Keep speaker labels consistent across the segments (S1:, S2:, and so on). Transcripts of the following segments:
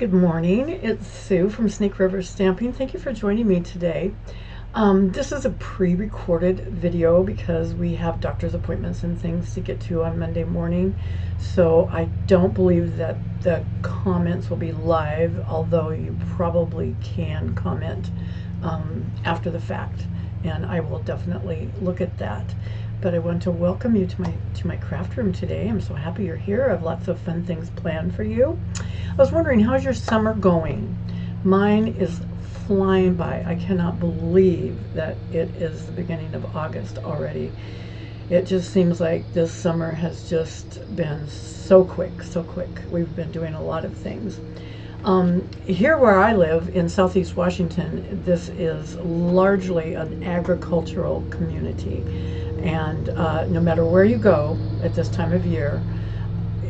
S1: Good morning. It's Sue from Snake River Stamping. Thank you for joining me today. This is a pre-recorded video because we have doctor's appointments and things to get to on Monday morning. So I don't believe that the comments will be live, although you probably can comment after the fact, and I will definitely look at that. But I want to welcome you to my craft room today. I'm so happy you're here. I have lots of fun things planned for you. I was wondering, how's your summer going? Mine is flying by. I cannot believe that it is the beginning of August already. It just seems like this summer has just been so quick, so quick. We've been doing a lot of things. Here where I live in Southeast Washington, this is largely an agricultural community. And no matter where you go at this time of year,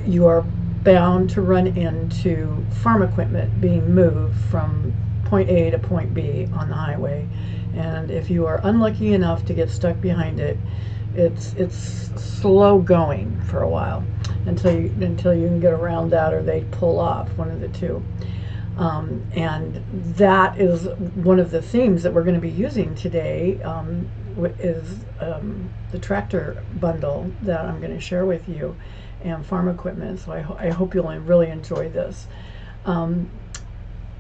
S1: you are bound to run into farm equipment being moved from point A to point B on the highway. And if you are unlucky enough to get stuck behind it, it's slow going for a while until you can get around that, or they pull off, one of the two. And that is one of the themes that we're going to be using today, is the tractor bundle that I'm going to share with you, and farm equipment. So I hope you'll really enjoy this.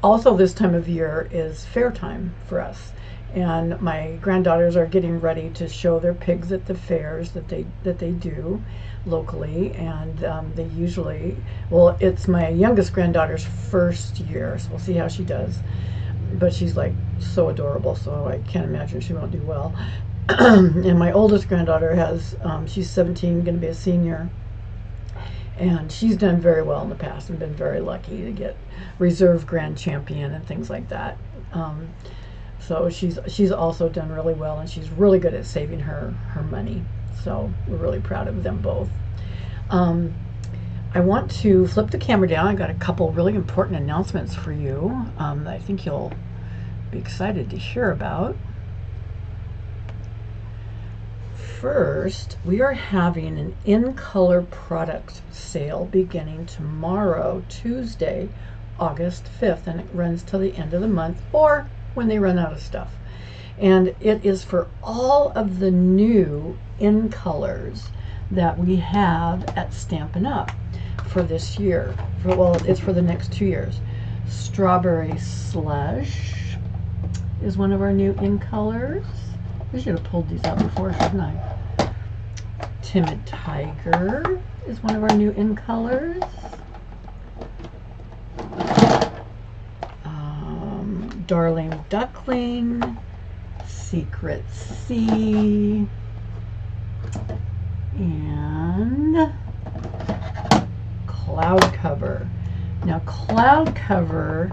S1: Also, this time of year is fair time for us, and my granddaughters are getting ready to show their pigs at the fairs that they do locally. And they usually, well, it's my youngest granddaughter's first year, so we'll see how she does. But she's like so adorable, so I can't imagine she won't do well. And my oldest granddaughter has, she's 17, going to be a senior, and she's done very well in the past and been very lucky to get reserve grand champion and things like that. So she's also done really well, and she's really good at saving her money. So we're really proud of them both. I want to flip the camera down. I got a couple really important announcements for you that I think you'll be excited to hear about. First, we are having an in-color product sale beginning tomorrow, Tuesday, August 5th, and it runs till the end of the month, or when they run out of stuff. And it is for all of the new in-colors that we have at Stampin' Up! For this year. Well, it's for the next 2 years. Strawberry Slush is one of our new in-colors. I should have pulled these out before, shouldn't I? Timid Tiger is one of our new in-colors. Darling Duckling, Secret Sea, and Cloud Cover. Now, Cloud Cover,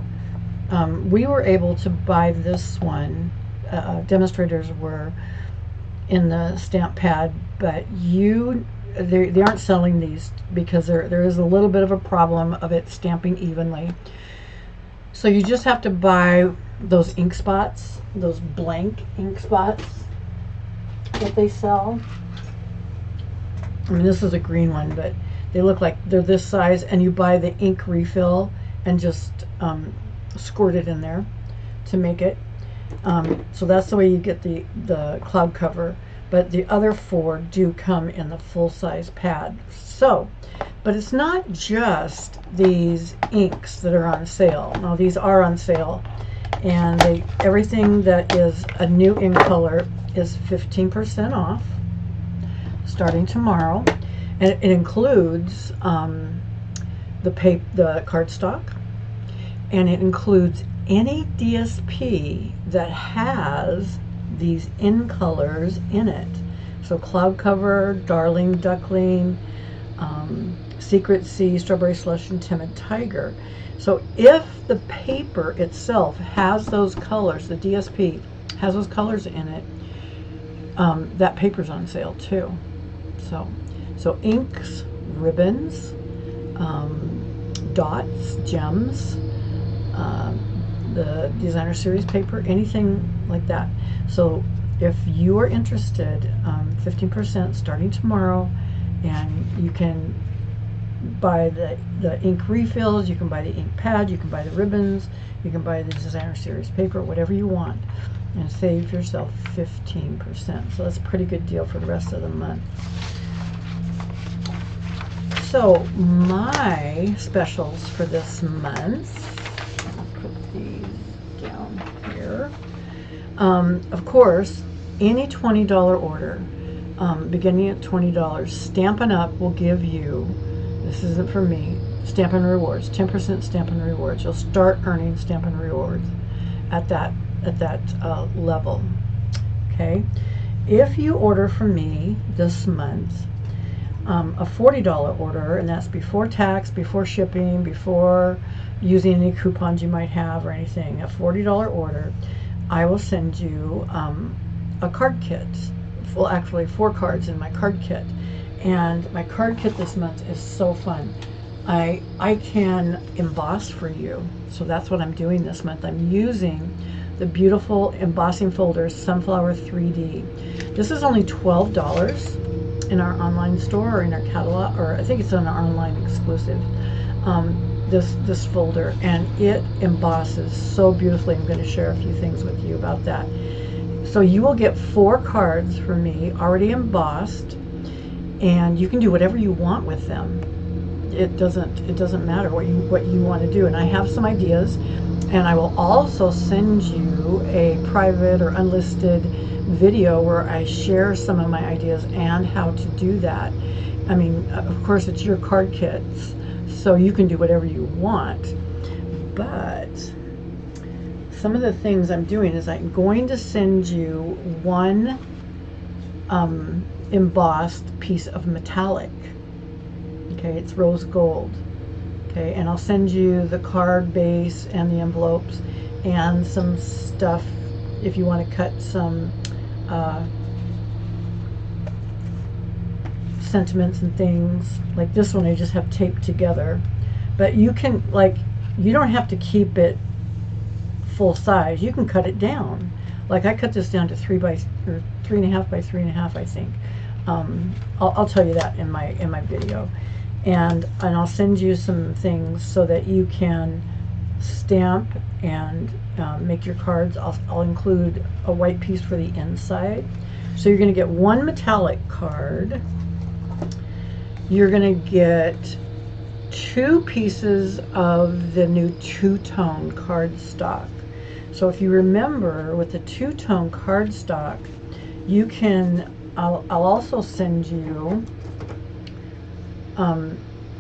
S1: we were able to buy this one. Demonstrators were in the stamp pad, but they aren't selling these because there is a little bit of a problem of it stamping evenly. So you just have to buy those ink spots, those blank ink spots that they sell. I mean, this is a green one, but they look like they're this size, and you buy the ink refill and just squirt it in there to make it. So that's the way you get the cloud cover, but the other four do come in the full-size pad. So, but it's not just these inks that are on sale. Now, these are on sale, and everything that is a new in color is 15% off starting tomorrow, and it includes the cardstock, and it includes any DSP that has these in colors in it. So Cloud Cover, Darling Duckling, Secret Sea, Strawberry Slush, and Timid Tiger. So if the paper itself has those colors, the DSP has those colors in it, that paper's on sale too. So inks, ribbons, dots, gems, the designer series paper, anything like that. So if you are interested, 15% starting tomorrow, and you can buy the ink refills, you can buy the ink pad, you can buy the ribbons, you can buy the designer series paper, whatever you want, and save yourself 15%. So that's a pretty good deal for the rest of the month. So my specials for this month, I'll put these down here. Of course, any $20 order, beginning at $20, Stampin' Up! Will give you, this isn't for me, Stampin' Rewards, 10% Stampin' Rewards. You'll start earning Stampin' Rewards at that level. Okay, if you order from me this month, a $40 order, and that's before tax, before shipping, before using any coupons you might have or anything, a $40 order, I will send you a card kit. Well, actually 4 cards in my card kit. And my card kit this month is so fun. I can emboss for you. So that's what I'm doing this month. I'm using the beautiful embossing folders, Sunflower 3D. This is only $12 in our online store or in our catalog, or I think it's an online exclusive, this folder, and it embosses so beautifully. I'm going to share a few things with you about that. So you will get 4 cards from me already embossed, and you can do whatever you want with them. It doesn't matter what you want to do. And I have some ideas, and I will also send you a private or unlisted video where I share some of my ideas and how to do that. I mean, of course, it's your card kits, so you can do whatever you want. But some of the things I'm doing is I'm going to send you one embossed piece of metallic. Okay, it's rose gold. Okay, and I'll send you the card base and the envelopes and some stuff if you want to cut some sentiments and things. Like this one I just have taped together, but you can, like, you don't have to keep it full size. You can cut it down. Like I cut this down to 3.5 by 3.5, I think. I'll tell you that in my video, and I'll send you some things so that you can stamp and make your cards. I'll include a white piece for the inside. So you're going to get one metallic card. You're going to get 2 pieces of the new two-tone cardstock. So if you remember, with the two-tone cardstock, you can, I'll also send you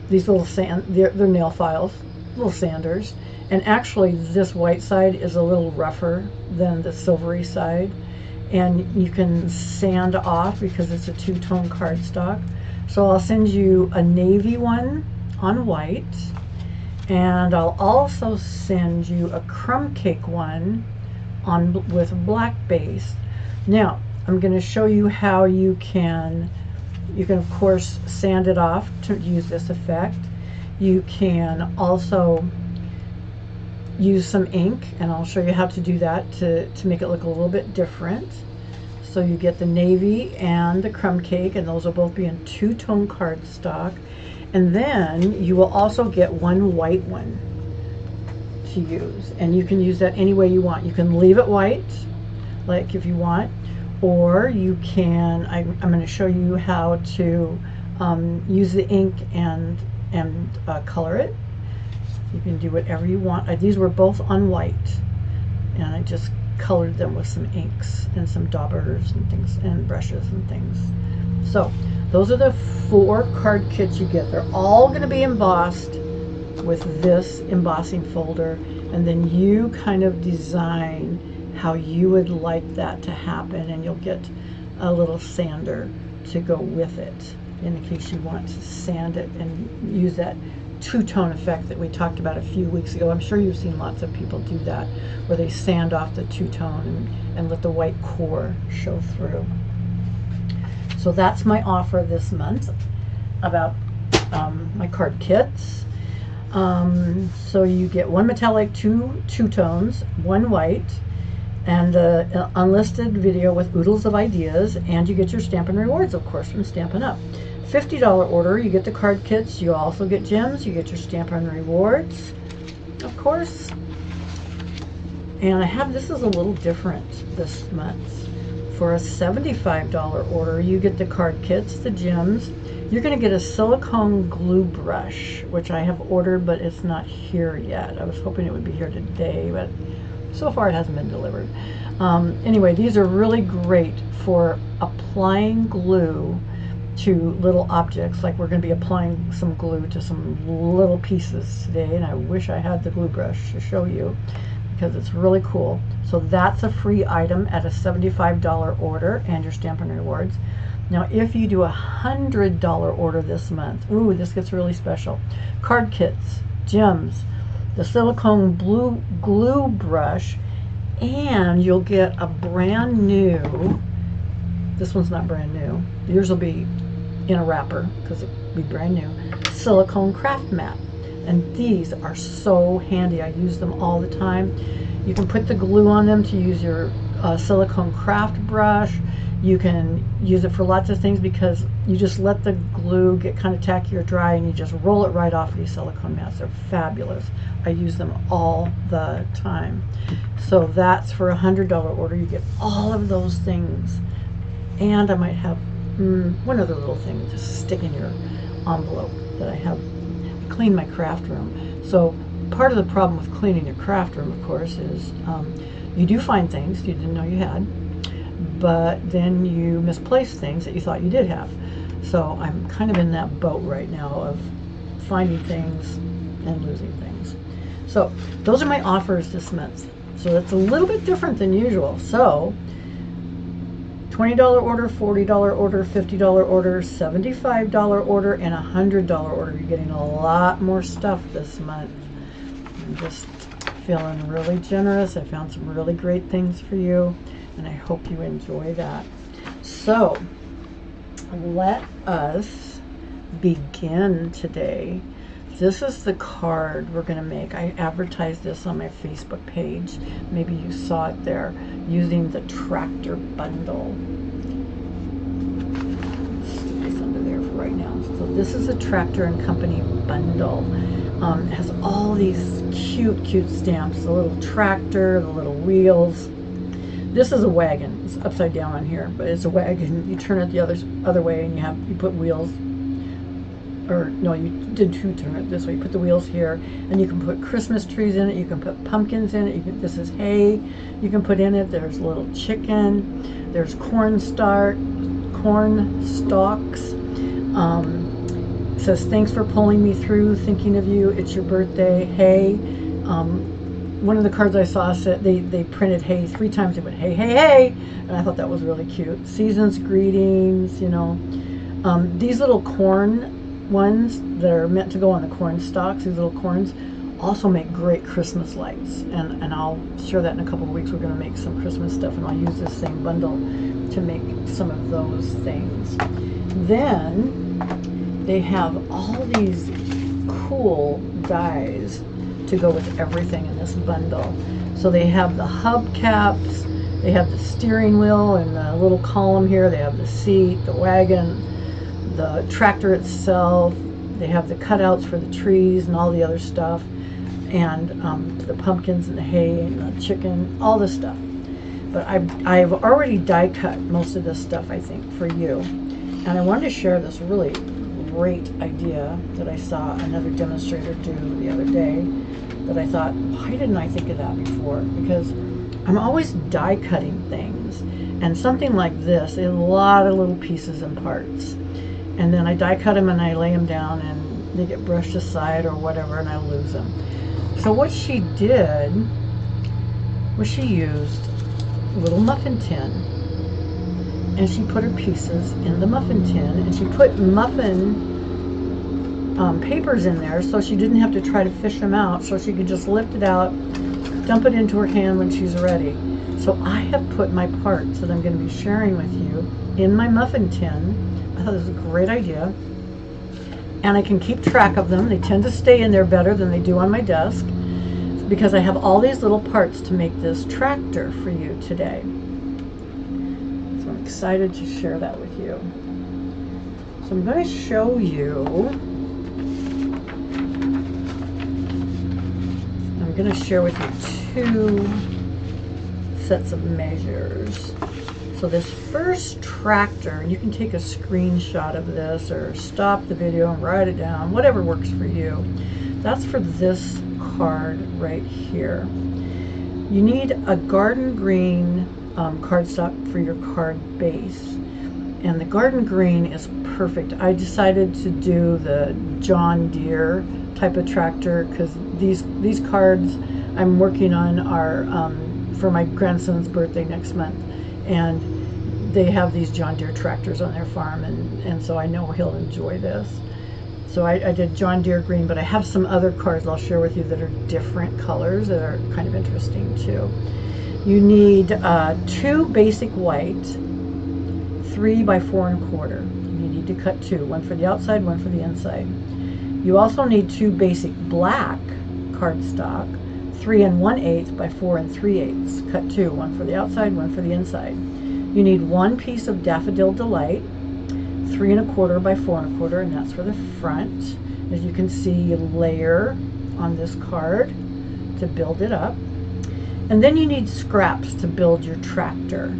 S1: these little they're nail files, little sanders. And actually this white side is a little rougher than the silvery side, and you can sand off because it's a two-tone cardstock. So I'll send you a navy one on white, and I'll also send you a crumb cake one with black base. Now I'm going to show you how you can of course sand it off to use this effect. You can also use some ink, and I'll show you how to do that to make it look a little bit different. So you get the navy and the crumb cake, and those will both be in two-tone cardstock. And then you will also get one white one to use, and you can use that any way you want. You can leave it white, like if you want, or you can, I'm going to show you how to use the ink and color it. You can do whatever you want. These were both on white, and I just colored them with some inks and some daubers and things and brushes and things. So those are the 4 card kits you get. They're all going to be embossed with this embossing folder, and then you kind of design how you would like that to happen, and you'll get a little sander to go with it in case you want to sand it and use that two-tone effect that we talked about a few weeks ago. I'm sure you've seen lots of people do that, where they sand off the two-tone and let the white core show through. So that's my offer this month about my card kits. So you get one metallic, two tones, one white, and the unlisted video with oodles of ideas, and you get your Stampin' Rewards, of course, from Stampin' Up! $50 order, you get the card kits, you also get gems, you get your Stampin' Rewards, of course. And I have, this is a little different this month. For a $75 order, you get the card kits, the gems. You're going to get a silicone glue brush, which I have ordered, but it's not here yet. I was hoping it would be here today, but so far it hasn't been delivered. Anyway, these are really great for applying glue to little objects. Like we're going to be applying some glue to some little pieces today, and I wish I had the glue brush to show you because it's really cool. So that's a free item at a $75 order and your Stampin' Rewards. Now if you do a $100 order this month, ooh, this gets really special. Card kits, gems, the silicone glue brush, and you'll get a brand new, this one's not brand new, yours will be in a wrapper because it'll be brand new, silicone craft mat. And these are so handy. I use them all the time. You can put the glue on them to use your silicone craft brush. You can use it for lots of things because you just let the glue get kind of tacky or dry and you just roll it right off these silicone mats. They're fabulous. I use them all the time. So that's for a $100 order. You get all of those things. And I might have one other little thing to stick in your envelope that I have. I clean my craft room. So part of the problem with cleaning your craft room, of course, is you do find things you didn't know you had, but then you misplace things that you thought you did have. So I'm kind of in that boat right now of finding things and losing things. So those are my offers this month. So that's a little bit different than usual. So $20 order, $40 order, $50 order, $75 order, and $100 order. You're getting a lot more stuff this month. I'm just feeling really generous. I found some really great things for you, and I hope you enjoy that. So let us begin today. This is the card we're going to make. I advertised this on my Facebook page. Maybe you saw it there, using the tractor bundle. Let's stick this under there for right now. So this is a Tractor and Company bundle. It has all these cute stamps. The little tractor, the little wheels. This is a wagon. It's upside down on here, but it's a wagon. You turn it the other way and you put wheels. Or no, you did turn it this way. You put the wheels here, and you can put Christmas trees in it. You can put pumpkins in it. This is hay you can put in it. There's a little chicken. There's corn stalks. It says, thanks for pulling me through, thinking of you, it's your birthday, hay. One of the cards I saw said they printed hay 3 times. They went, hey, hey, hey, and I thought that was really cute. Season's greetings, you know. These little corn ones that are meant to go on the corn stalks, these little corns, also make great Christmas lights, and I'll share that in a couple of weeks. We're going to make some Christmas stuff, and I'll use this same bundle to make some of those things. Then they have all these cool dies to go with everything in this bundle. So they have the hubcaps, they have the steering wheel and the little column here, they have the seat, the wagon, the tractor itself, they have the cutouts for the trees and all the other stuff, and the pumpkins and the hay and the chicken, all this stuff. But I've already die cut most of this stuff, I think, for you. And I wanted to share this really great idea that I saw another demonstrator do the other day that I thought, why didn't I think of that before? Because I'm always die cutting things, and something like this, a lot of little pieces and parts. And then I die cut them and I lay them down and they get brushed aside or whatever, and I lose them. So what she did was she used a little muffin tin, and she put her pieces in the muffin tin, and she put muffin papers in there so she didn't have to try to fish them out, so she could just lift it out, dump it into her hand when she's ready. So I have put my parts that I'm going to be sharing with you in my muffin tin. I thought it was a great idea, and I can keep track of them. They tend to stay in there better than they do on my desk because I have all these little parts to make this tractor for you today. So I'm excited to share that with you. So I'm going to show you. I'm going to share with you 2 sets of measures. So this first tractor, you can take a screenshot of this or stop the video and write it down, whatever works for you. That's for this card right here. You need a garden green cardstock for your card base. And the garden green is perfect. I decided to do the John Deere type of tractor because these cards I'm working on are for my grandson's birthday next month, and they have these John Deere tractors on their farm, and so I know he'll enjoy this. So I did John Deere green, but I have some other cards I'll share with you that are different colors that are kind of interesting too. You need 2 basic white 3 by 4 1/4. You need to cut 2, one for the outside, one for the inside. You also need 2 basic black cardstock, 3 1/8 by 4 3/8. Cut 2, one for the outside, one for the inside. You need 1 piece of Daffodil Delight, 3 1/4 by 4 1/4, and that's for the front. As you can see, you layer on this card to build it up. And then you need scraps to build your tractor.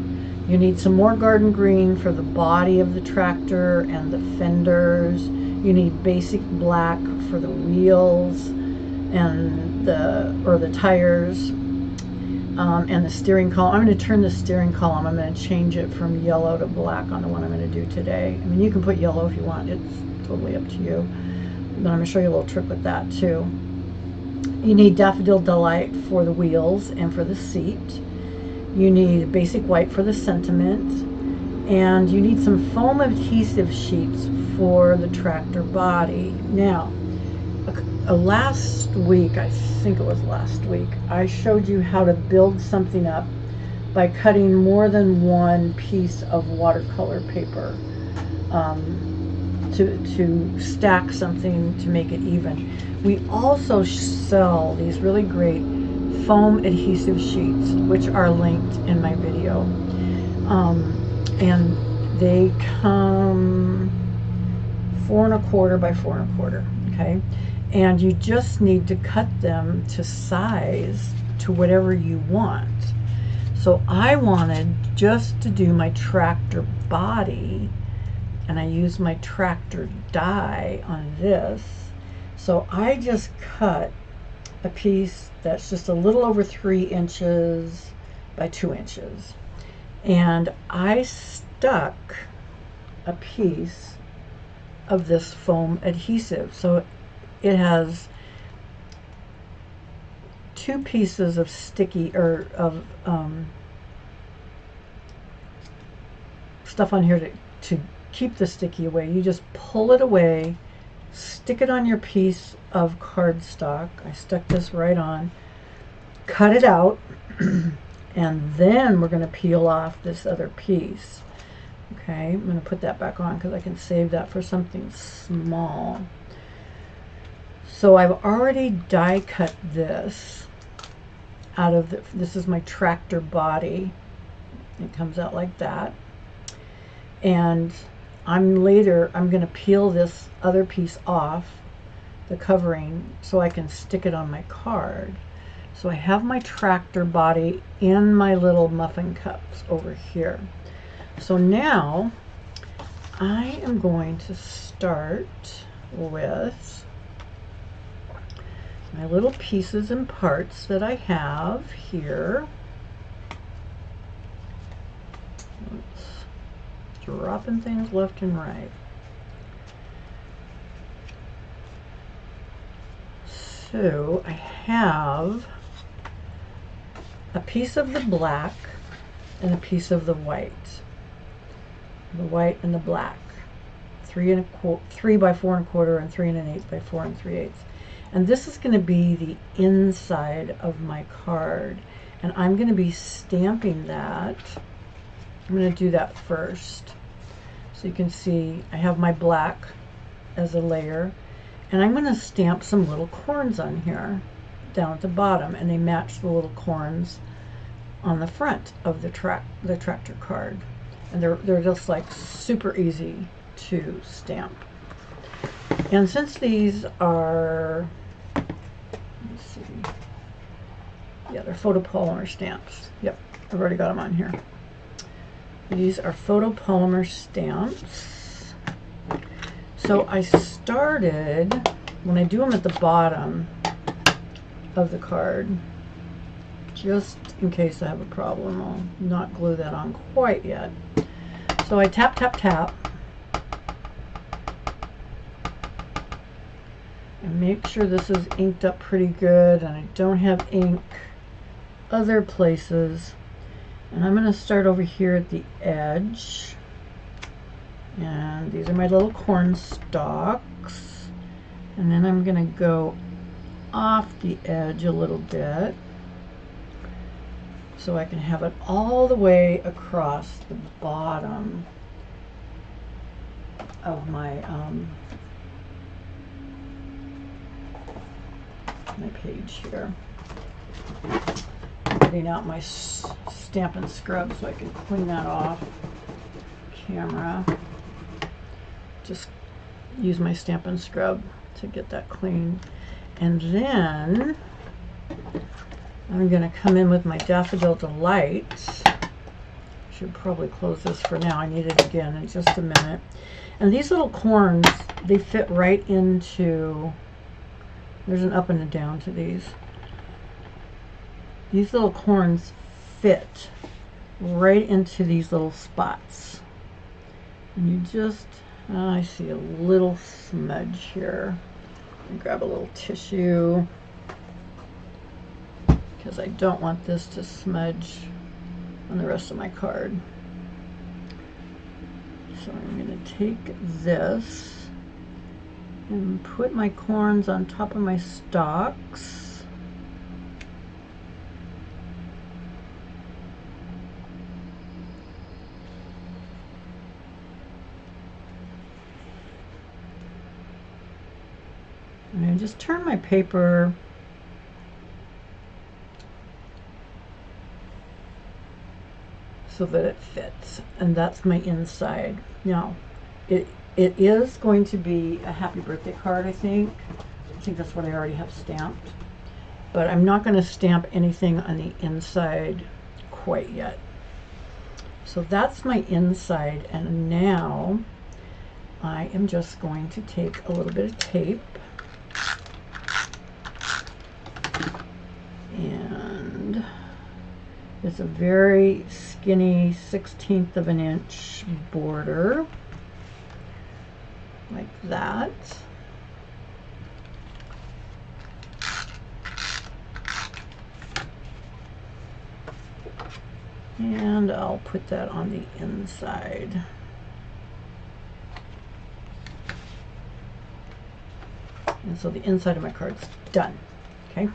S1: You need some more garden green for the body of the tractor and the fenders. You need basic black for the wheels and the tires and the steering column. I'm going to turn the steering column. I'm going to change it from yellow to black on the one I'm going to do today. I mean, you can put yellow if you want. It's totally up to you. But I'm going to show you a little trick with that too. You need Daffodil Delight for the wheels and for the seat. You need basic white for the sentiment, and you need some foam adhesive sheets for the tractor body. Now, last week, I think it was last week, I showed you how to build something up by cutting more than 1 piece of watercolor paper to stack something to make it even. We also sell these really great foam adhesive sheets, which are linked in my video, and they come 4 1/4 by 4 1/4. Okay, and you just need to cut them to size to whatever you want. So I wanted just to do my tractor body, and I used my tractor die on this. So I just cut a piece that's just a little over 3 inches by 2 inches, and I stuck a piece of this foam adhesive. So it has 2 pieces of sticky or of stuff on here to keep the sticky away. You just pull it away, stick it on your piece of cardstock. I stuck this right on, cut it out, and then we're going to peel off this other piece. Okay, I'm going to put that back on because I can save that for something small. So I've already die cut this out of this is my tractor body. It comes out like that, and I'm going to peel this other piece off, the covering, so I can stick it on my card. So I have my tractor body in my little muffin cups over here. So now I am going to start with my little pieces and parts that I have here. Dropping things left and right. So I have a piece of the black and a piece of the white. The white and the black. 3 by 4 1/4 and 3 1/8 by 4 3/8. And this is going to be the inside of my card. And I'm going to be stamping that. I'm going to do that first. So you can see I have my black as a layer. And I'm going to stamp some little corns on here down at the bottom. And they match the little corns on the front of the tractor card. And they're just like super easy to stamp. And since these are, let's see, yeah, they're photopolymer stamps. Yep, I've already got them on here. These are photopolymer stamps. So I started, when I do them at the bottom of the card, just in case I have a problem, I'll not glue that on quite yet. So I tap, tap, tap, and make sure this is inked up pretty good and I don't have ink other places. And I'm going to start over here at the edge, and these are my little corn stalks, and then I'm going to go off the edge a little bit so I can have it all the way across the bottom of my my page here. I'm getting out my Stampin' scrub so I can clean that off camera. Just use my Stampin' scrub to get that clean. And then I'm going to come in with my Daffodil Delight. Should probably close this for now. I need it again in just a minute. And these little corns, they fit right into, there's an up and a down to these. These little corns fit right into these little spots. And you just, I see a little smudge here. Grab a little tissue because I don't want this to smudge on the rest of my card. So I'm going to take this and put my corns on top of my stalks. And I just turn my paper so that it fits, and that's my inside. Now, it is going to be a happy birthday card, I think. I think that's what I already have stamped. But I'm not going to stamp anything on the inside quite yet. So that's my inside, and now I am just going to take a little bit of tape and it's a very skinny 1/16 of an inch border like that. And I'll put that on the inside. And so the inside of my card's done. Okay.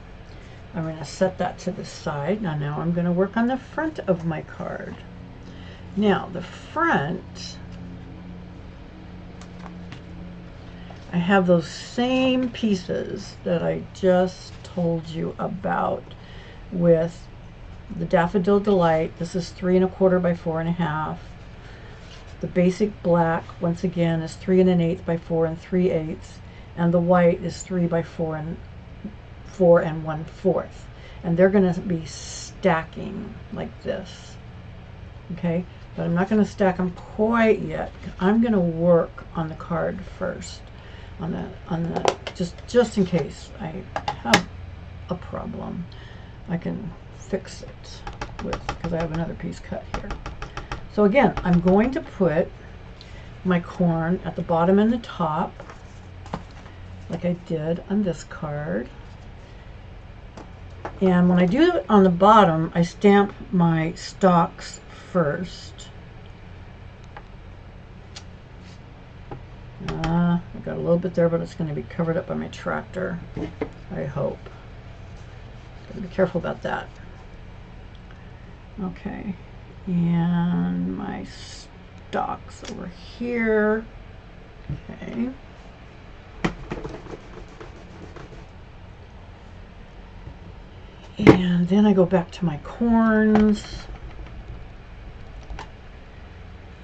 S1: I'm going to set that to the side. Now I'm going to work on the front of my card. Now the front, I have those same pieces that I just told you about with the Daffodil Delight. This is 3 1/4 by 4 1/2. The basic black, once again, is 3 1/8 by 4 3/8, and the white is 3 by 4 1/4, and they're going to be stacking like this. Okay, but I'm not going to stack them quite yet. I'm going to work on the card first, on the just in case I have a problem, I can fix it with, because I have another piece cut here. So again, I'm going to put my corn at the bottom and the top like I did on this card. And when I do it on the bottom, I stamp my stalks first. I got a little bit there, but it's going to be covered up by my tractor, I hope. Got to be careful about that. Okay, and my stalks over here. Okay. And then I go back to my corns,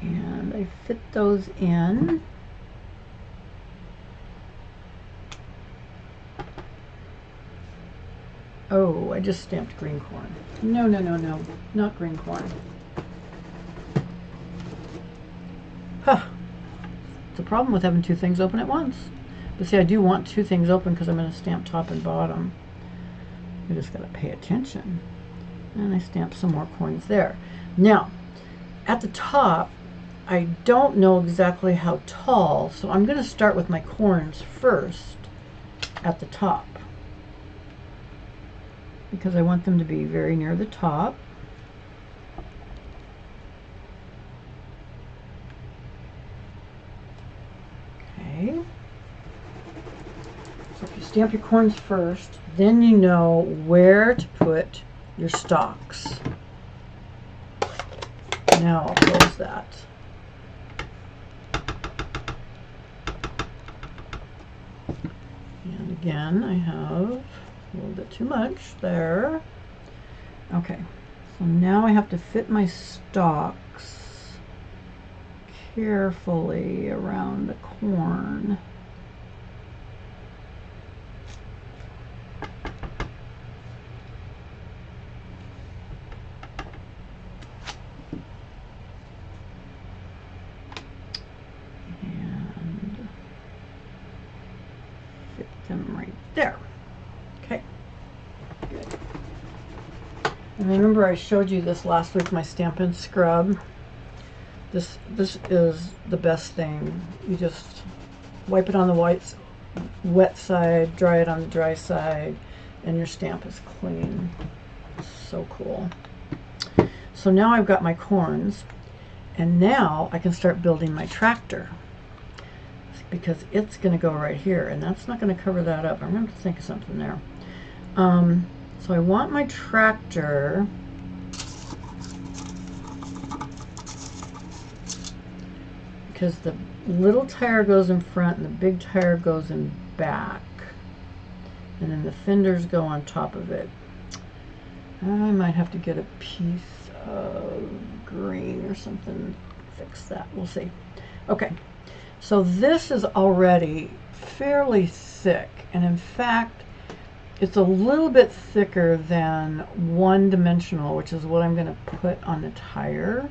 S1: and I fit those in. Oh, I just stamped green corn. No, no, no, no, not green corn. Huh. It's a problem with having two things open at once. But see, I do want two things open because I'm going to stamp top and bottom. You just got to pay attention. And I stamp some more corns there. Now, at the top, I don't know exactly how tall, so I'm going to start with my corns first at the top, because I want them to be very near the top. Okay. So if you stamp your corns first, then you know where to put your stalks. Now I'll close that. And again, I have a little bit too much there. Okay, so now I have to fit my stalks carefully around the corn. And fit them right there. Okay, good. And remember I showed you this last week, my Stampin' Scrub. This is the best thing. You just wipe it on the wet side, dry it on the dry side, and your stamp is clean. So cool. So now I've got my corns, and now I can start building my tractor, because it's going to go right here, and that's not going to cover that up. I'm going to think of something there. So I want my tractor because the little tire goes in front and the big tire goes in back, and then the fenders go on top of it. I might have to get a piece of green or something to fix that. We'll see. Okay, so this is already fairly thick, and in fact it's a little bit thicker than one dimensional, which is what I'm going to put on the tire.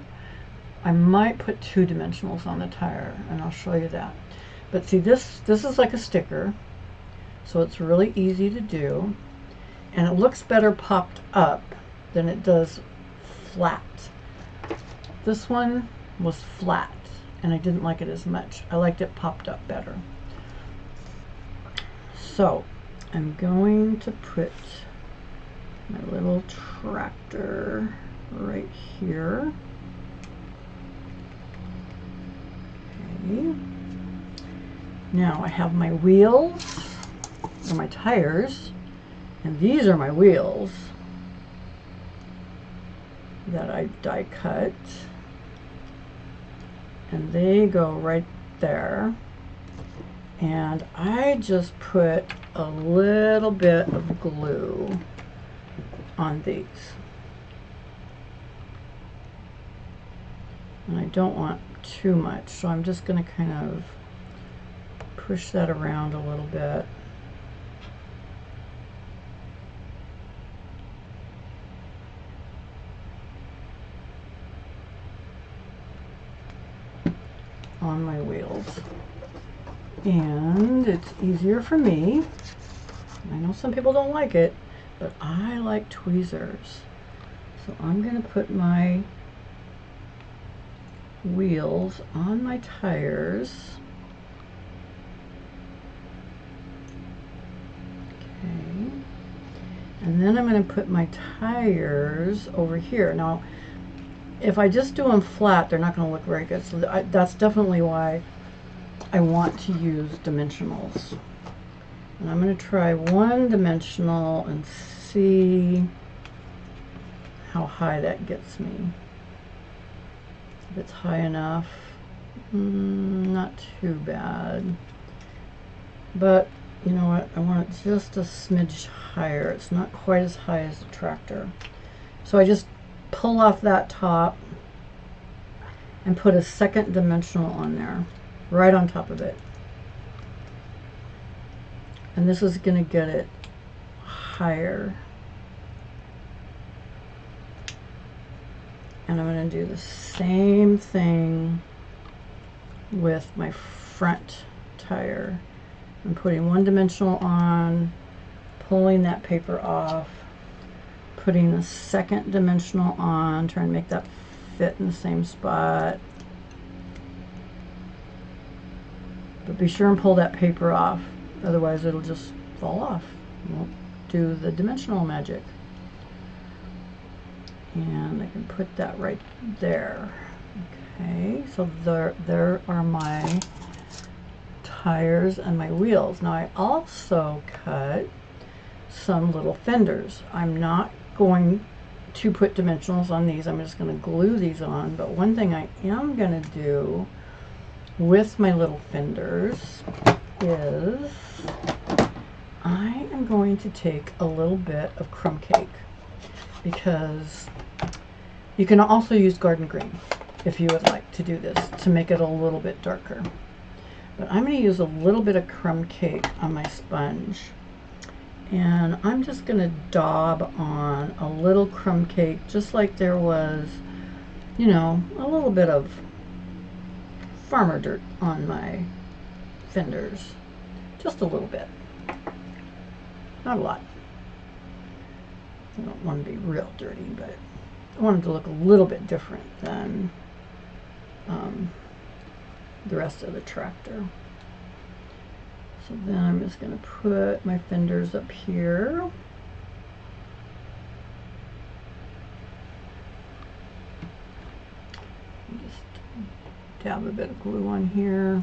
S1: I might put two dimensionals on the tire, and I'll show you that. But see, this is like a sticker, so it's really easy to do, and it looks better popped up than it does flat. This one was flat, and I didn't like it as much. I liked it popped up better. So I'm going to put my little tractor right here. Okay. Now I have my wheels, or my tires, and these are my wheels that I die cut, and they go right there. And I just put a little bit of glue on these, and I don't want too much, so I'm just going to kind of push that around a little bit. On my wheels. And it's easier for me. I know some people don't like it, but I like tweezers. So I'm going to put my wheels on my tires. Okay. And then I'm going to put my tires over here. Now, if I just do them flat, they're not going to look very good. So that's definitely why I want to use dimensionals. And I'm going to try one dimensional and see how high that gets me. If it's high enough, not too bad. But you know what? I want it just a smidge higher. It's not quite as high as the tractor. So I just pull off that top, and put a second dimensional on there, right on top of it. And this is going to get it higher. And I'm going to do the same thing with my front tire. I'm putting one dimensional on, pulling that paper off, putting the second dimensional on, trying to make that fit in the same spot. But be sure and pull that paper off, otherwise it'll just fall off. You won't do the dimensional magic. And I can put that right there. Okay, so there are my tires and my wheels. Now I also cut some little fenders. I'm not going to put dimensionals on these. I'm just going to glue these on. But one thing I am going to do with my little fenders is I am going to take a little bit of crumb cake, because you can also use garden green if you would like to do this to make it a little bit darker. But I'm going to use a little bit of crumb cake on my sponge, and I'm just going to daub on a little crumb cake, just like there was, you know, a little bit of farmer dirt on my fenders. Just a little bit. Not a lot. I don't want to be real dirty, but I want it to look a little bit different than the rest of the tractor. So then I'm just going to put my fenders up here. Just dab a bit of glue on here.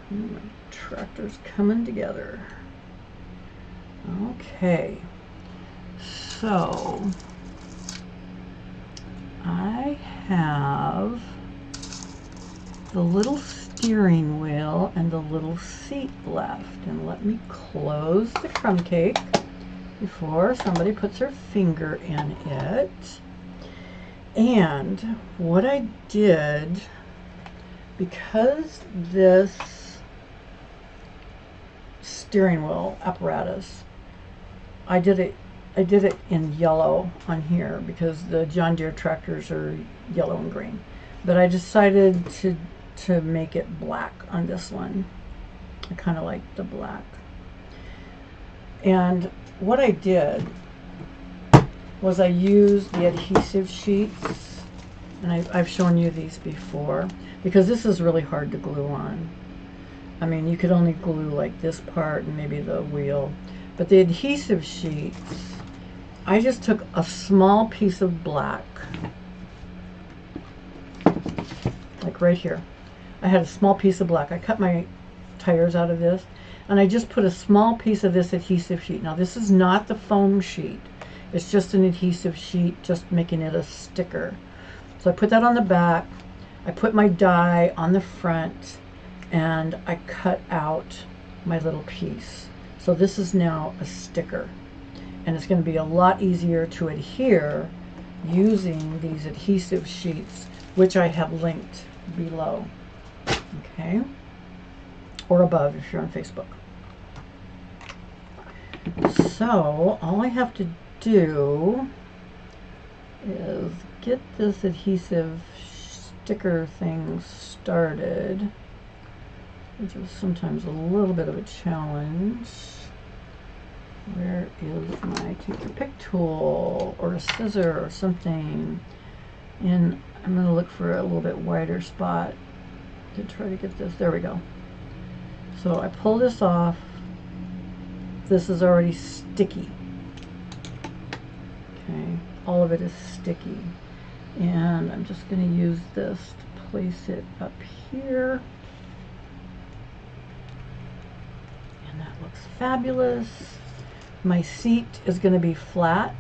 S1: And my tractor's coming together. Okay, so I have the little steering wheel and the little seat left, and let me close the crumb cake before somebody puts their finger in it. And what I did, because this steering wheel apparatus, I did it in yellow on here because the John Deere tractors are yellow and green, but I decided to make it black on this one. I kind of like the black. And what I did was I used the adhesive sheets, and I've shown you these before, because this is really hard to glue on. I mean, you could only glue like this part and maybe the wheel, but the adhesive sheets, I just took a small piece of black, like right here. I had a small piece of black. I cut my tires out of this, and I just put a small piece of this adhesive sheet. Now this is not the foam sheet, it's just an adhesive sheet, just making it a sticker. So I put that on the back, I put my die on the front, and I cut out my little piece. So this is now a sticker, and it's going to be a lot easier to adhere using these adhesive sheets, which I have linked below, okay, or above if you're on Facebook. So all I have to do is get this adhesive sticker thing started, which is sometimes a little bit of a challenge. Where is my take your pick tool or a scissor or something? And I'm going to look for a little bit wider spot to try to get this. There we go. So I pull this off. This is already sticky. Okay, all of it is sticky. And I'm just going to use this to place it up here. And that looks fabulous. My seat is going to be flat.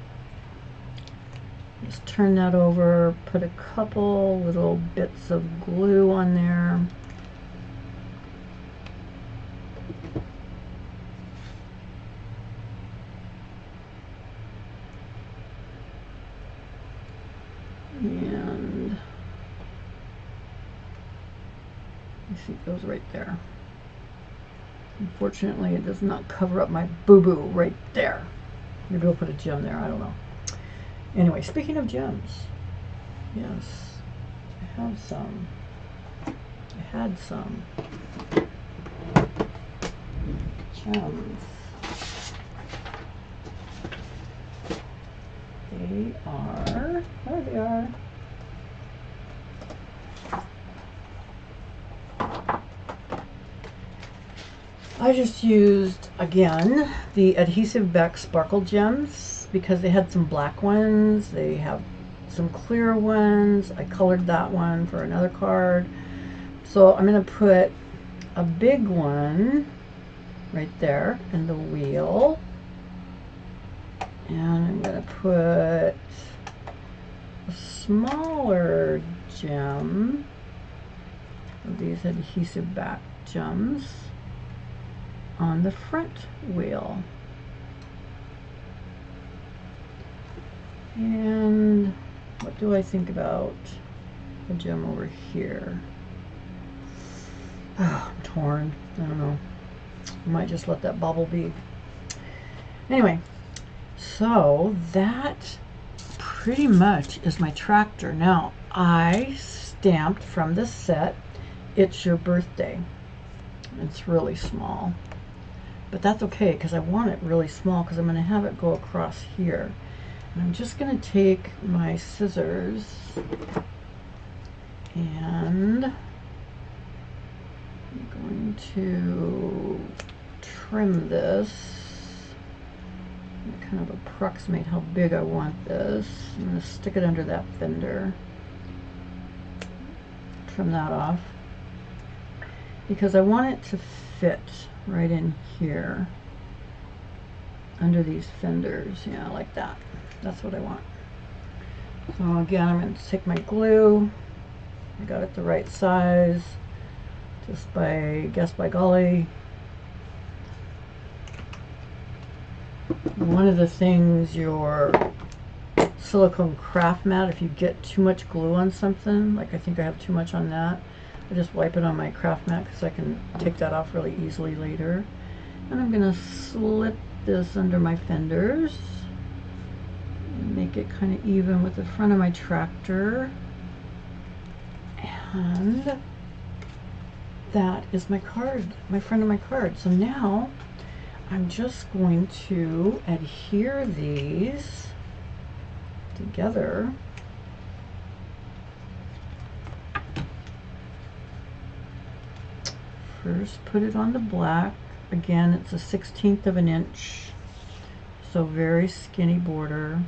S1: Just turn that over, put a couple little bits of glue on there. You see it goes right there. Unfortunately, it does not cover up my boo-boo right there. Maybe we'll put a gem there, I don't know. Anyway, speaking of gems, yes, I have some. I had some gems. They are, there they are. I just used, again, the adhesive back sparkle gems because they had some black ones. They have some clear ones. I colored that one for another card. So I'm going to put a big one right there in the wheel. And I'm going to put a smaller gem of these adhesive back gems on the front wheel. And what do I think about the gem over here? Oh, I'm torn. I don't know. I might just let that bobble be. Anyway, so that pretty much is my tractor. Now, I stamped from this set, It's Your Birthday. It's really small. But that's okay because I want it really small because I'm going to have it go across here. And I'm just going to take my scissors and I'm going to trim this. Kind of approximate how big I want this. I'm going to stick it under that fender. Trim that off because I want it to fit right in here under these fenders, yeah, like that. That's what I want. So again, I'm going to take my glue. I got it the right size, just by guess by golly. One of the things your silicone craft mat, if you get too much glue on something, like I think I have too much on that, I just wipe it on my craft mat because I can take that off really easily later. And I'm going to slip this under my fenders and make it kind of even with the front of my tractor. And that is my card, my front of my card. So now I'm just going to adhere these together. First, put it on the black. Again, it's a 1/16 of an inch, so very skinny border.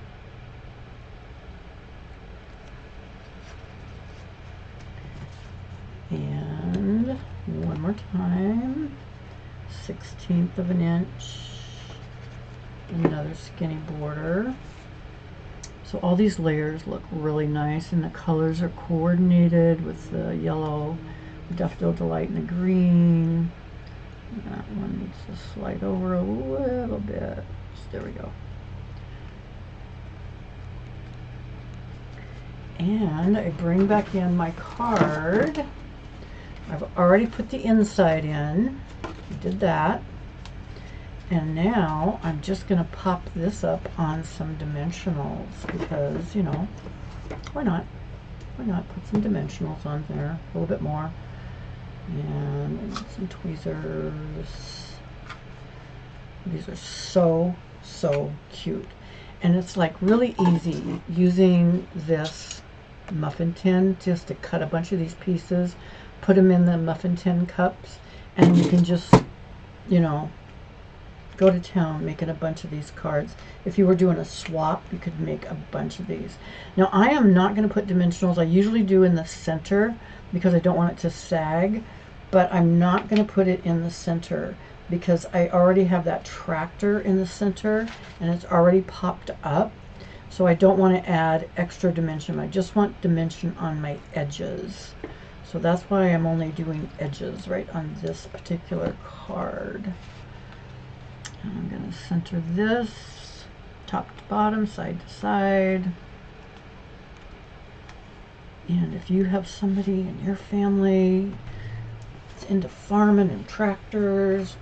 S1: And one more time, 1/16 of an inch, another skinny border. So all these layers look really nice, and the colors are coordinated with the yellow, Daffodil Delight, and the green. That one needs to slide over a little bit. There we go. And I bring back in my card. I've already put the inside in. I did that. And now I'm just going to pop this up on some dimensionals because, you know, why not? Why not put some dimensionals on there? A little bit more. And some tweezers. These are so cute. And it's like really easy using this muffin tin just to cut a bunch of these pieces, put them in the muffin tin cups, and you can just, you know, go to town making a bunch of these cards. If you were doing a swap, you could make a bunch of these. Now, I am not going to put dimensionals. I usually do in the center because I don't want it to sag, but I'm not going to put it in the center because I already have that tractor in the center and it's already popped up. So I don't want to add extra dimension. I just want dimension on my edges. So that's why I'm only doing edges right on this particular card. And I'm going to center this top to bottom, side to side. And if you have somebody in your family into farming and tractors.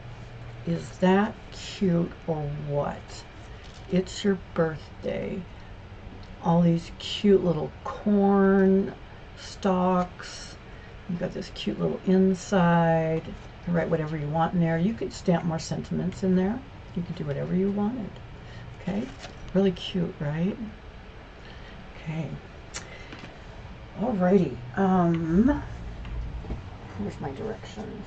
S1: Is that cute or what? It's your birthday. All these cute little corn stalks. You got this cute little inside. You write whatever you want in there. You could stamp more sentiments in there. You could do whatever you wanted. Okay, really cute, right? Okay. Alrighty. Here's my directions.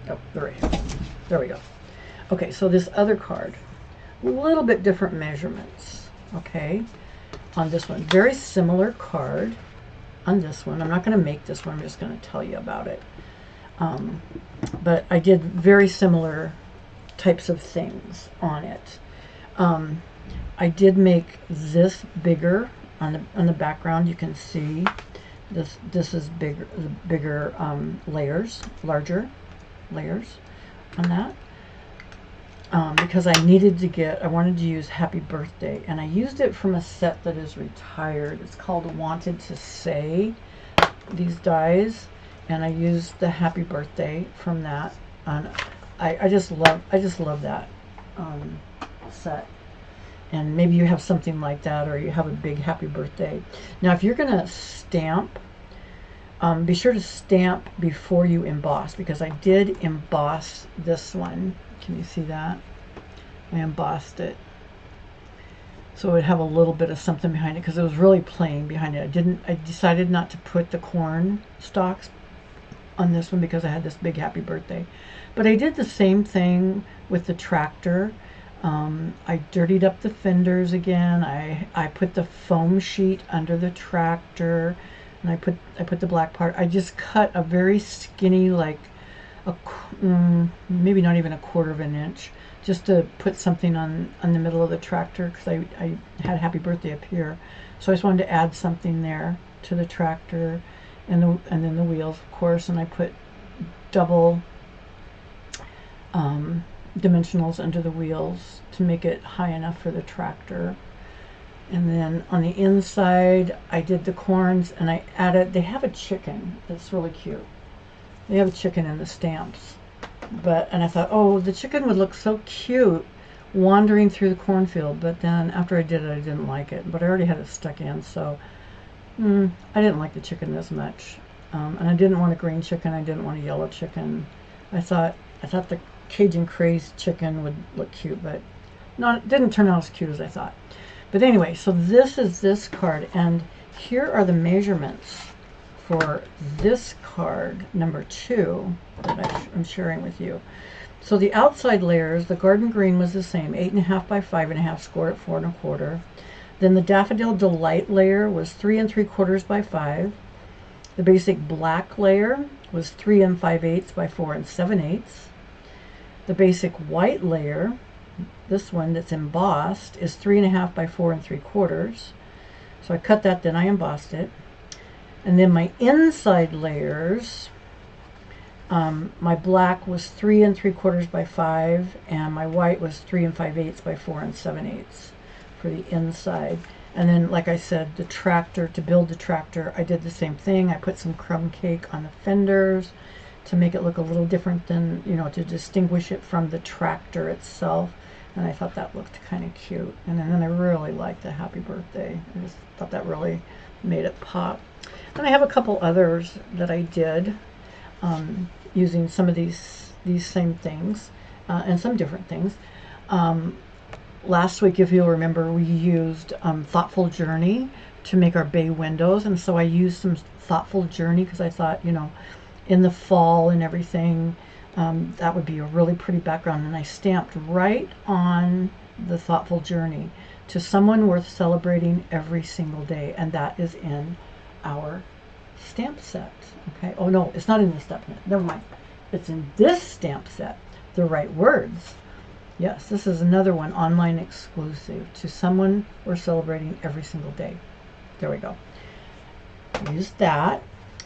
S1: Oh, there we go. Okay, so this other card, a little bit different measurements. Okay, on this one, very similar card. On this one, I'm not going to make this one. I'm just going to tell you about it. But I did very similar types of things on it. I did make this bigger on the background. You can see this is bigger layers, larger layers on that. Because I wanted to use Happy Birthday, and I used it from a set that is retired. It's called Wanted to Say, these dies, and I used the Happy Birthday from that. And I just love that set. And maybe you have something like that, or you have a big Happy Birthday. Now, if you're gonna stamp, be sure to stamp before you emboss, because I did emboss this one. Can you see that? I embossed it. So it would have a little bit of something behind it, because it was really plain behind it. I decided not to put the corn stalks on this one because I had this big Happy Birthday. But I did the same thing with the tractor. I dirtied up the fenders again. I put the foam sheet under the tractor, and I put the black part. I just cut a very skinny, like maybe not even 1/4 of an inch, just to put something on the middle of the tractor, because I had Happy Birthday up here. So I just wanted to add something there to the tractor, and then the wheels, of course, and I put double dimensionals under the wheels to make it high enough for the tractor. And then on the inside I did the corns, and I added, they have a chicken that's really cute. They have a chicken in the stamps, and I thought, oh, the chicken would look so cute wandering through the cornfield, but then after I did it, I didn't like it, but I already had it stuck in, so I didn't like the chicken as much. And I didn't want a green chicken, I didn't want a yellow chicken. I thought the Cajun Craze chicken would look cute, but it didn't turn out as cute as I thought. But anyway, so this is this card, and here are the measurements for this card, number 2, that I'm sharing with you. So the outside layers, the garden green was the same, 8.5 by 5.5, scored at 4 1/4. Then the Daffodil Delight layer was 3 3/4 by 5. The basic black layer was 3 5/8 by 4 7/8. The basic white layer, this one that's embossed, is 3.5 by 4 3/4. So I cut that, then I embossed it. And then my inside layers, my black was 3 3/4 by 5, and my white was 3 5/8 by 4 7/8 for the inside. And then, like I said, the tractor, to build the tractor, I did the same thing. I put some crumb cake on the fenders to make it look a little different than, to distinguish it from the tractor itself. And I thought that looked kind of cute. And then I really liked the Happy Birthday. I just thought that really made it pop. And I have a couple others that I did using some of these same things and some different things. Last week, if you'll remember, we used Thoughtful Journey to make our bay windows, and so I used some Thoughtful Journey because I thought, in the fall and everything, that would be a really pretty background. And I stamped right on the Thoughtful Journey, to someone worth celebrating every single day, and that is in our stamp set. Okay. Oh no, it's not in the stamp set. Never mind. It's in this stamp set. The Right Words. Yes, this is another one, online exclusive, to someone we're celebrating every single day. There we go. Use that.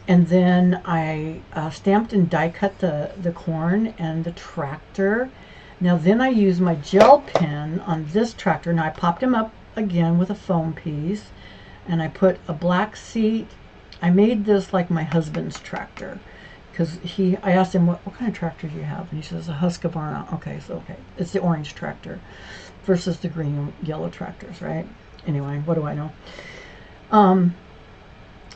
S1: And then I stamped and die cut the corn and the tractor. Now then I used my gel pen on this tractor. Now I popped him up again with a foam piece, and I put a black seat I made this like my husband's tractor, because I asked him, what kind of tractor do you have? And he says, a Husqvarna. Okay, so it's the orange tractor versus the green and yellow tractors, right? Anyway, what do I know?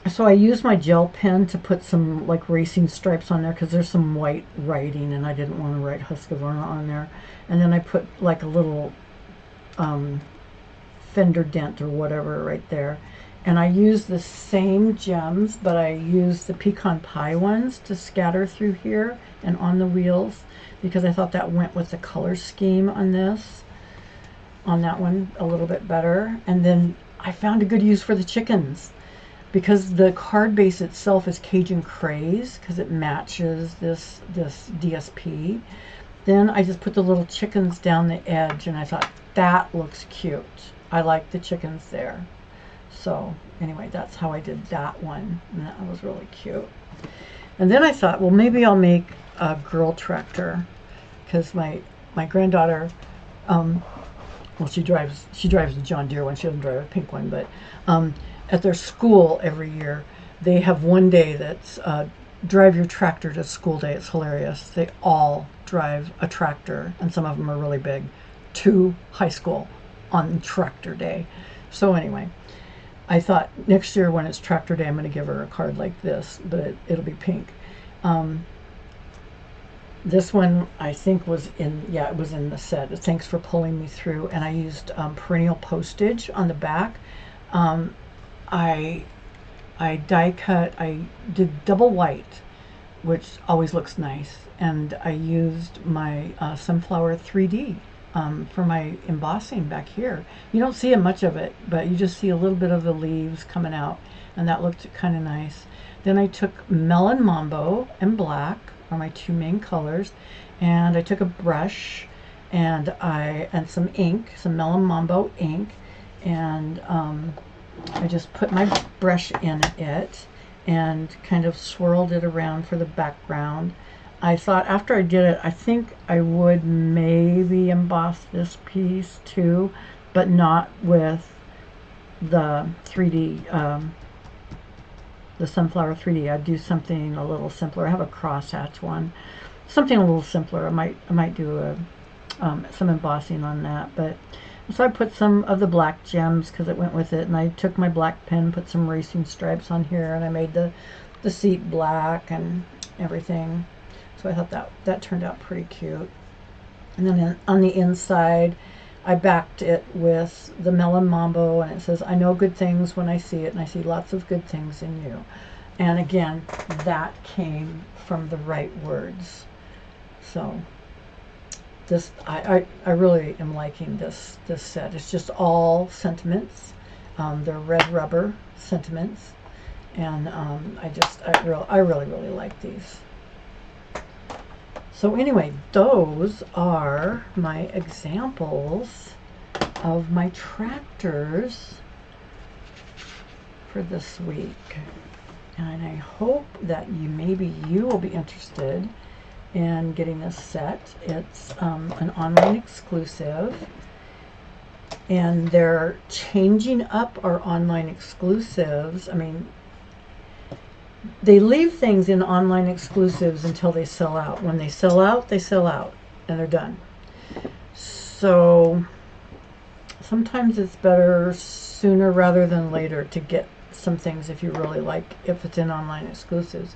S1: So I used my gel pen to put some like racing stripes on there, because there's some white writing and I didn't want to write Husqvarna on there. And then I put like a little fender dent or whatever right there. And I used the same gems, but I used the pecan pie ones to scatter through here and on the wheels, because I thought that went with the color scheme on this, on that one a little bit better. And then I found a good use for the chickens, because the card base itself is Cajun Craze, because it matches this DSP. Then I just put the little chickens down the edge, and I thought that looks cute. I like the chickens there. So anyway, that's how I did that one, and that was really cute. And then I thought, well, maybe I'll make a girl tractor, because my granddaughter, well, she drives the John Deere one. She doesn't drive a pink one, but at their school every year they have one day that's drive your tractor to school day. It's hilarious. They all drive a tractor, and some of them are really big, to high school on tractor day. So anyway, I thought next year when it's tractor day, I'm going to give her a card like this, but it'll be pink. This one I think was in, yeah, it was in the set. Thanks for pulling me through. And I used perennial postage on the back. I die cut, I did double white, which always looks nice. And I used my sunflower 3D for my embossing back here. You don't see much of it, but you just see a little bit of the leaves coming out, and that looked kind of nice. Then I took Melon Mambo and black are my two main colors, and I took a brush and some ink, some Melon Mambo ink, and I just put my brush in it and kind of swirled it around for the background. I thought after I did it, I think I would maybe emboss this piece too, but not with the 3D, the sunflower 3D. I'd do something a little simpler. I have a crosshatch one, something a little simpler. I might do some embossing on that. But so I put some of the black gems because it went with it, and I took my black pen, put some racing stripes on here, and I made the seat black and everything. So I thought that turned out pretty cute. And then on the inside, I backed it with the Melon Mambo, and it says, "I know good things when I see it, and I see lots of good things in you." And again, that came from the right words. So this, I really am liking this set. It's just all sentiments. They're red rubber sentiments, and I really like these. So anyway, those are my examples of my tractors for this week. And I hope that maybe you will be interested in getting this set. It's an online exclusive, and they're changing up our online exclusives. I mean, they leave things in online exclusives until they sell out. When they sell out, and they're done. So sometimes it's better sooner rather than later to get some things if you really like, if it's in online exclusives.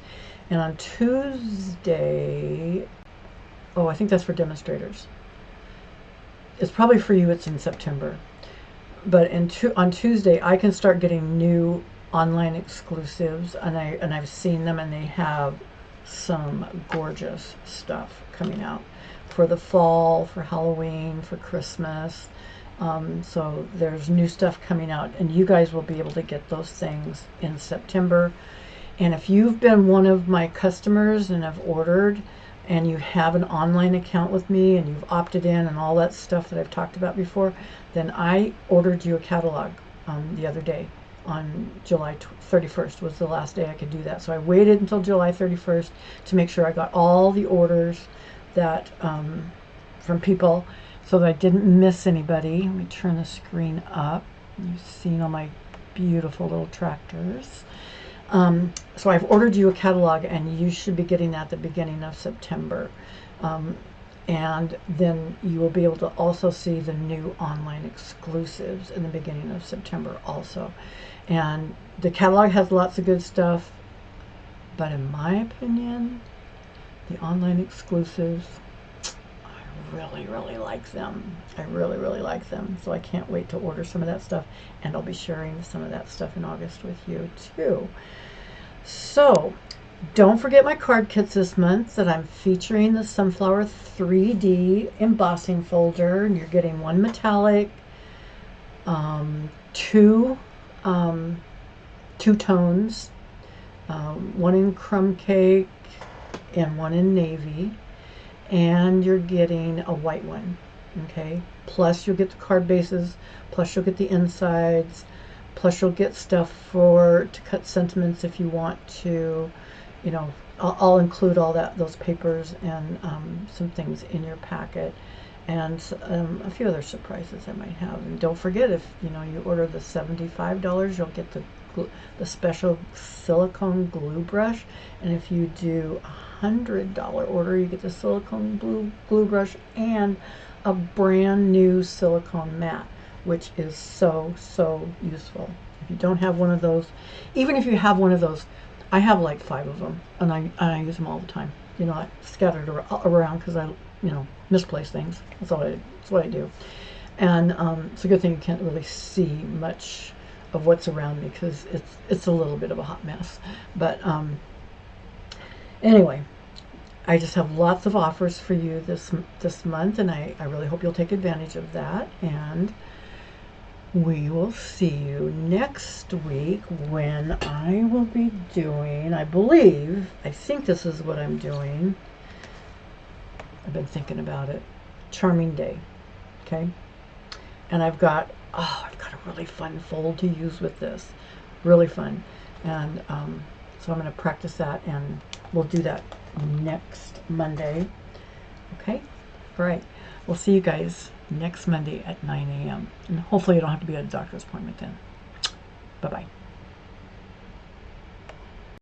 S1: And on Tuesday, oh, I think that's for demonstrators. It's probably for you, it's in September. But on Tuesday, I can start getting new online exclusives, and I've seen them, and they have some gorgeous stuff coming out for the fall, for Halloween, for Christmas. So there's new stuff coming out, and you guys will be able to get those things in September. And if you've been one of my customers and have ordered, and you have an online account with me, and you've opted in and all that stuff that I've talked about before, then I ordered you a catalog the other day. On July 31st was the last day I could do that. So I waited until July 31st to make sure I got all the orders that from people, so that I didn't miss anybody. Let me turn the screen up. You've seen all my beautiful little tractors. So I've ordered you a catalog, and you should be getting that at the beginning of September. And then you will be able to also see the new online exclusives in the beginning of September also. And the catalog has lots of good stuff, but in my opinion, the online exclusives, I really, really like them. I really, really like them. So I can't wait to order some of that stuff, and I'll be sharing some of that stuff in August with you too. So don't forget my card kits this month, that I'm featuring the Sunflower 3D embossing folder, and you're getting one metallic, two tones, one in crumb cake and one in navy, and you're getting a white one. Okay, plus you'll get the card bases, plus you'll get the insides, plus you'll get stuff to cut sentiments if you want to. You know, I'll include all those papers and some things in your packet, and a few other surprises I might have. And don't forget, if you order the $75, you'll get the special silicone glue brush, and if you do $100 order, you get the silicone glue brush and a brand new silicone mat, which is so useful. If you don't have one of those, even if you have one of those, I have like 5 of them, and I use them all the time. I scattered around because I misplace things. That's what I do. And it's a good thing you can't really see much of what's around me, because it's a little bit of a hot mess. But anyway, I just have lots of offers for you this month, and I really hope you'll take advantage of that. And we will see you next week, when I will be doing, I think this is what I'm doing. I've been thinking about it. Charming Day. Okay? And I've got a really fun fold to use with this. Really fun. And so I'm going to practice that, and we'll do that next Monday. Okay? All right. We'll see you guys next Monday at 9 a.m. And hopefully you don't have to be at a doctor's appointment then. Bye-bye.